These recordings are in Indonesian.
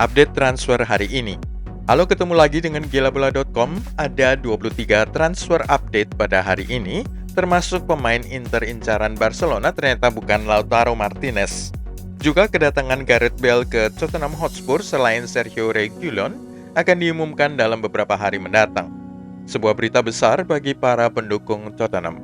Update transfer hari ini. Halo, ketemu lagi dengan gilabola.com. Ada 23 transfer update pada hari ini, termasuk pemain Inter incaran Barcelona ternyata bukan Lautaro Martinez. Juga kedatangan Gareth Bale ke Tottenham Hotspur selain Sergio Reguilon akan diumumkan dalam beberapa hari mendatang. Sebuah berita besar bagi para pendukung Tottenham.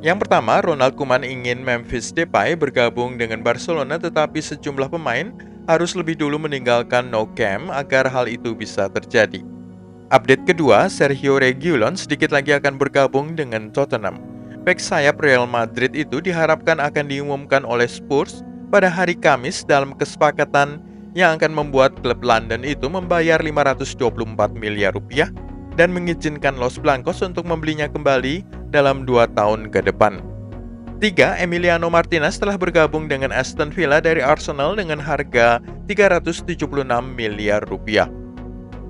Yang pertama, Ronald Koeman ingin Memphis Depay bergabung dengan Barcelona, tetapi sejumlah pemain harus lebih dulu meninggalkan Nou Camp agar hal itu bisa terjadi. Update kedua, Sergio Reguilon sedikit lagi akan bergabung dengan Tottenham. Bek sayap Real Madrid itu diharapkan akan diumumkan oleh Spurs pada hari Kamis dalam kesepakatan yang akan membuat klub London itu membayar 524 miliar rupiah dan mengizinkan Los Blancos untuk membelinya kembali dalam 2 tahun ke depan. 3. Emiliano Martinez telah bergabung dengan Aston Villa dari Arsenal dengan harga 376 miliar rupiah.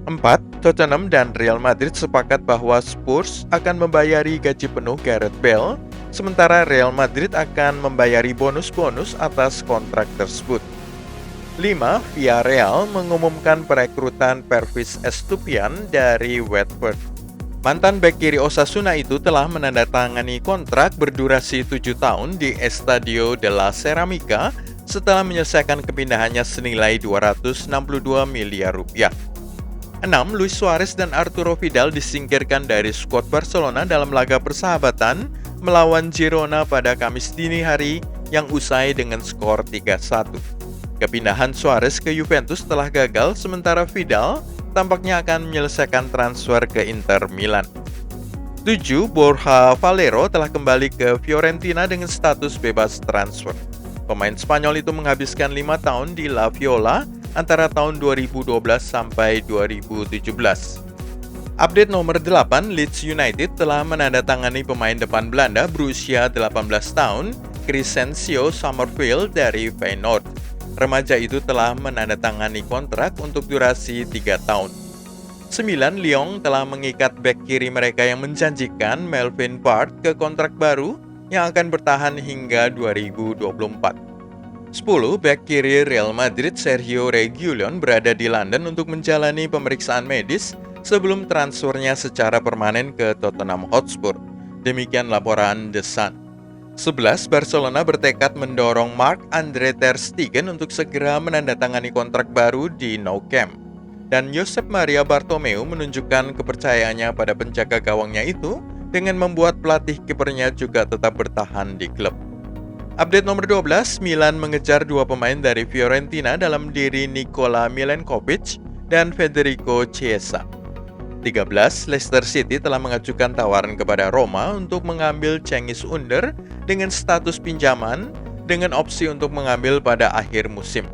4. Tottenham dan Real Madrid sepakat bahwa Spurs akan membayari gaji penuh Gareth Bale, sementara Real Madrid akan membayari bonus-bonus atas kontrak tersebut. 5. Villarreal mengumumkan perekrutan Pervis Estupiñán dari Watford. Mantan bek kiri Osasuna itu telah menandatangani kontrak berdurasi 7 tahun di Estadio de la Cerámica setelah menyelesaikan kepindahannya senilai 262 miliar rupiah. 6. Luis Suarez dan Arturo Vidal disingkirkan dari skuad Barcelona dalam laga persahabatan melawan Girona pada Kamis dini hari yang usai dengan skor 3-1. Kepindahan Suarez ke Juventus telah gagal, sementara Vidal tampaknya akan menyelesaikan transfer ke Inter Milan. 7. Borja Valero telah kembali ke Fiorentina dengan status bebas transfer. Pemain Spanyol itu menghabiskan 5 tahun di La Viola antara tahun 2012 sampai 2017. Update nomor 8, Leeds United telah menandatangani pemain depan Belanda berusia 18 tahun, Crescencio Summerfield dari Feyenoord. Remaja itu telah menandatangani kontrak untuk durasi 3 tahun. 9. Lyon telah mengikat bek kiri mereka yang menjanjikan Melvin Bart ke kontrak baru yang akan bertahan hingga 2024. 10. Bek kiri Real Madrid Sergio Reguilon berada di London untuk menjalani pemeriksaan medis sebelum transfernya secara permanen ke Tottenham Hotspur. Demikian laporan The Sun. 11. Barcelona bertekad mendorong Marc-Andre ter Stegen untuk segera menandatangani kontrak baru di Nou Camp. Dan Josep Maria Bartomeu menunjukkan kepercayaannya pada penjaga gawangnya itu dengan membuat pelatih kipernya juga tetap bertahan di klub. Update nomor 12, Milan mengejar 2 pemain dari Fiorentina dalam diri Nikola Milenkovic dan Federico Chiesa. 13. Leicester City telah mengajukan tawaran kepada Roma untuk mengambil Cengiz Under dengan status pinjaman dengan opsi untuk mengambil pada akhir musim.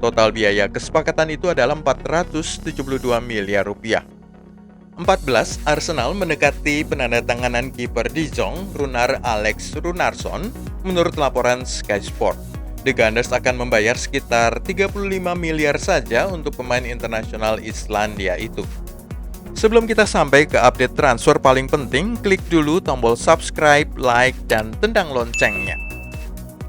Total biaya kesepakatan itu adalah 472 miliar rupiah. 14. Arsenal mendekati penandatanganan kiper Dijon, Runar Alex Runarsson, menurut laporan Sky Sport. The Gunners akan membayar sekitar 35 miliar saja untuk pemain internasional Islandia itu. Sebelum kita sampai ke update transfer paling penting, klik dulu tombol subscribe, like, dan tendang loncengnya.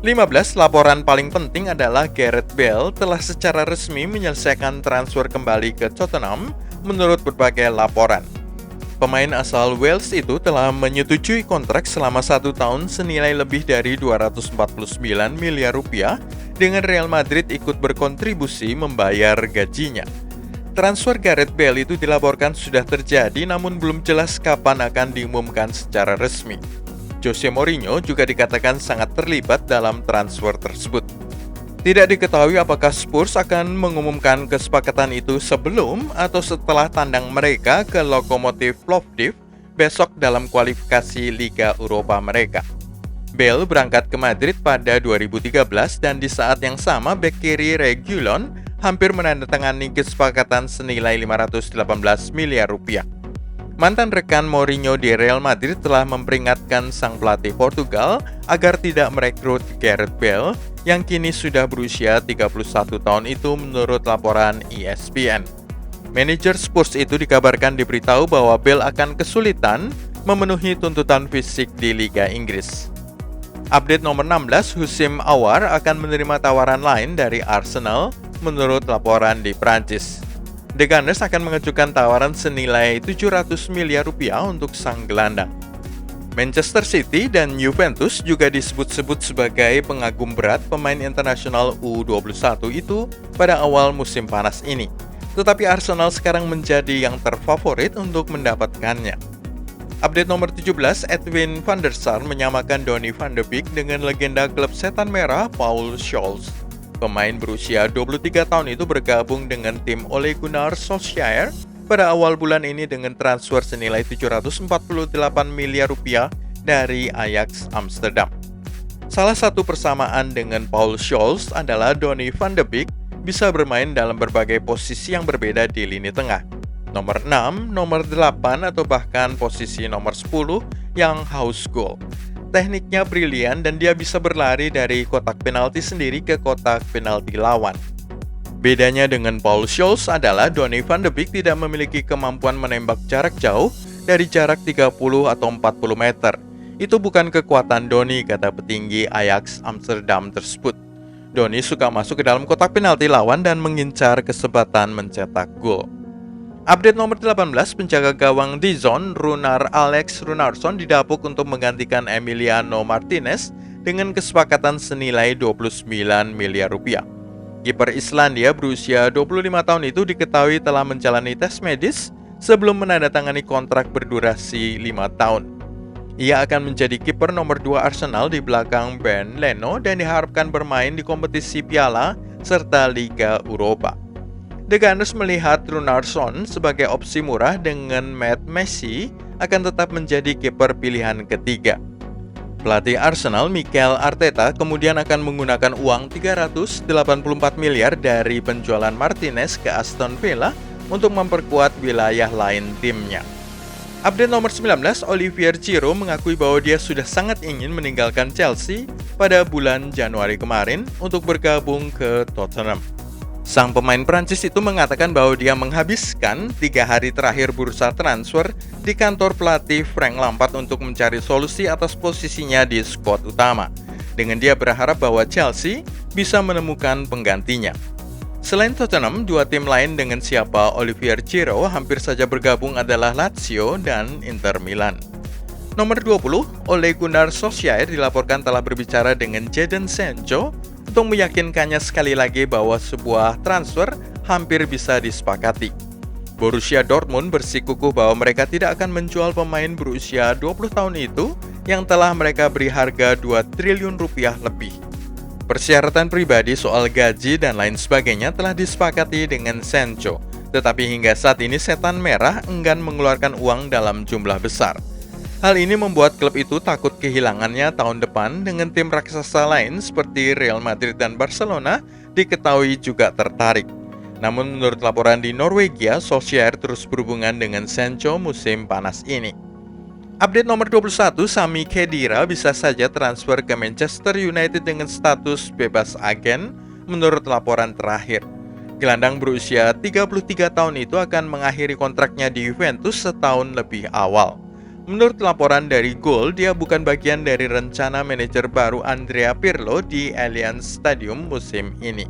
15. Laporan paling penting adalah Gareth Bale telah secara resmi menyelesaikan transfer kembali ke Tottenham menurut berbagai laporan. Pemain asal Wales itu telah menyetujui kontrak selama 1 tahun senilai lebih dari 249 miliar rupiah dengan Real Madrid ikut berkontribusi membayar gajinya. Transfer Gareth Bale itu dilaporkan sudah terjadi, namun belum jelas kapan akan diumumkan secara resmi. Jose Mourinho juga dikatakan sangat terlibat dalam transfer tersebut. Tidak diketahui apakah Spurs akan mengumumkan kesepakatan itu sebelum atau setelah tandang mereka ke Lokomotiv Plovdiv besok dalam kualifikasi Liga Eropa mereka. Bale berangkat ke Madrid pada 2013 dan di saat yang sama bek kiri Reguilon hampir menandatangani kesepakatan senilai 518 miliar rupiah. Mantan rekan Mourinho di Real Madrid telah memperingatkan sang pelatih Portugal agar tidak merekrut Gareth Bale yang kini sudah berusia 31 tahun itu menurut laporan ESPN. Manajer Spurs itu dikabarkan diberitahu bahwa Bale akan kesulitan memenuhi tuntutan fisik di Liga Inggris. Update nomor 16, Houssem Aouar akan menerima tawaran lain dari Arsenal menurut laporan di Prancis. The Gunners akan mengajukan tawaran senilai 700 miliar rupiah untuk sang gelandang. Manchester City dan Juventus juga disebut-sebut sebagai pengagum berat pemain internasional U21 itu pada awal musim panas ini. Tetapi Arsenal sekarang menjadi yang terfavorit untuk mendapatkannya. Update nomor 17, Edwin van der Sar menyamakan Donny van de Beek dengan legenda klub Setan Merah Paul Scholes. Pemain berusia 23 tahun itu bergabung dengan tim Ole Gunnar Solskjaer pada awal bulan ini dengan transfer senilai 748 miliar rupiah dari Ajax Amsterdam. Salah satu persamaan dengan Paul Scholes adalah Donny van de Beek bisa bermain dalam berbagai posisi yang berbeda di lini tengah. Nomor 6, nomor 8, atau bahkan posisi nomor 10 yang house goal. Tekniknya brilian dan dia bisa berlari dari kotak penalti sendiri ke kotak penalti lawan. Bedanya dengan Paul Scholes adalah Donny van de Beek tidak memiliki kemampuan menembak jarak jauh dari jarak 30 atau 40 meter. Itu bukan kekuatan Donny, kata petinggi Ajax Amsterdam tersebut. Donny suka masuk ke dalam kotak penalti lawan dan mengincar kesempatan mencetak gol. Update nomor 18, penjaga gawang Dijon, Runar Alex Runarsson didapuk untuk menggantikan Emiliano Martinez dengan kesepakatan senilai 29 miliar rupiah. Kiper Islandia berusia 25 tahun itu diketahui telah menjalani tes medis sebelum menandatangani kontrak berdurasi 5 tahun. Ia akan menjadi kiper nomor 2 Arsenal di belakang Ben Leno dan diharapkan bermain di kompetisi Piala serta Liga Eropa. The Gunners melihat Runarsson sebagai opsi murah dengan Matt Messi akan tetap menjadi kiper pilihan ketiga. Pelatih Arsenal Mikel Arteta kemudian akan menggunakan uang 384 miliar dari penjualan Martinez ke Aston Villa untuk memperkuat wilayah lain timnya. Update nomor 19, Olivier Giroud mengakui bahwa dia sudah sangat ingin meninggalkan Chelsea pada bulan Januari kemarin untuk bergabung ke Tottenham. Sang pemain Prancis itu mengatakan bahwa dia menghabiskan 3 hari terakhir bursa transfer di kantor pelatih Frank Lampard untuk mencari solusi atas posisinya di skuad utama. Dengan dia berharap bahwa Chelsea bisa menemukan penggantinya. Selain Tottenham, 2 tim lain dengan siapa Olivier Giroud hampir saja bergabung adalah Lazio dan Inter Milan. Nomor 20, Ole Gunnar Solskjaer dilaporkan telah berbicara dengan Jadon Sancho untuk meyakinkannya sekali lagi bahwa sebuah transfer hampir bisa disepakati. Borussia Dortmund bersikukuh bahwa mereka tidak akan menjual pemain berusia 20 tahun itu yang telah mereka beri harga 2 triliun rupiah lebih. Persyaratan pribadi soal gaji dan lain sebagainya telah disepakati dengan Sancho, tetapi hingga saat ini Setan Merah enggan mengeluarkan uang dalam jumlah besar. Hal ini membuat klub itu takut kehilangannya tahun depan dengan tim raksasa lain seperti Real Madrid dan Barcelona diketahui juga tertarik. Namun menurut laporan di Norwegia, Solskjaer terus berhubungan dengan Sancho musim panas ini. Update nomor 21, Sami Khedira bisa saja transfer ke Manchester United dengan status bebas agen menurut laporan terakhir. Gelandang berusia 33 tahun itu akan mengakhiri kontraknya di Juventus setahun lebih awal. Menurut laporan dari Goal, dia bukan bagian dari rencana manajer baru Andrea Pirlo di Allianz Stadium musim ini.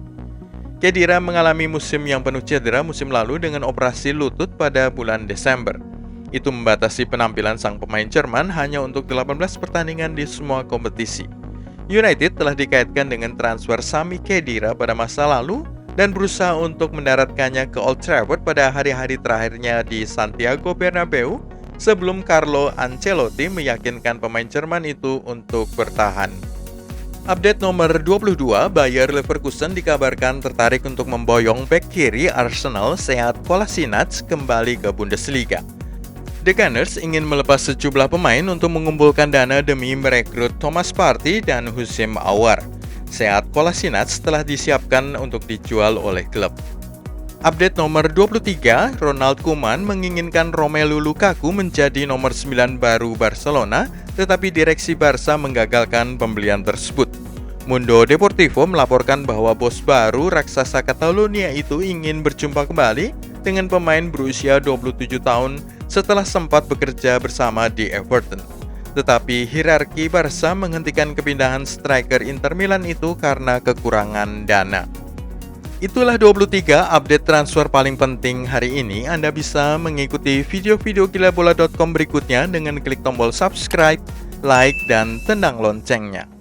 Khedira mengalami musim yang penuh cedera musim lalu dengan operasi lutut pada bulan Desember. Itu membatasi penampilan sang pemain Jerman hanya untuk 18 pertandingan di semua kompetisi. United telah dikaitkan dengan transfer Sami Khedira pada masa lalu dan berusaha untuk mendaratkannya ke Old Trafford pada hari-hari terakhirnya di Santiago Bernabeu sebelum Carlo Ancelotti meyakinkan pemain Jerman itu untuk bertahan. Update nomor 22, Bayer Leverkusen dikabarkan tertarik untuk memboyong bek kiri Arsenal Sead Kolasinac kembali ke Bundesliga. The Gunners ingin melepas sejumlah pemain untuk mengumpulkan dana demi merekrut Thomas Partey dan Houssem Aouar. Sead Kolasinac telah disiapkan untuk dijual oleh klub. Update nomor 23, Ronald Koeman menginginkan Romelu Lukaku menjadi nomor 9 baru Barcelona, tetapi direksi Barca menggagalkan pembelian tersebut. Mundo Deportivo melaporkan bahwa bos baru raksasa Catalonia itu ingin berjumpa kembali dengan pemain berusia 27 tahun setelah sempat bekerja bersama di Everton. Tetapi hierarki Barca menghentikan kepindahan striker Inter Milan itu karena kekurangan dana. Itulah 23 update transfer paling penting hari ini. Anda bisa mengikuti video-video gilabola.com berikutnya dengan klik tombol subscribe, like, dan tendang loncengnya.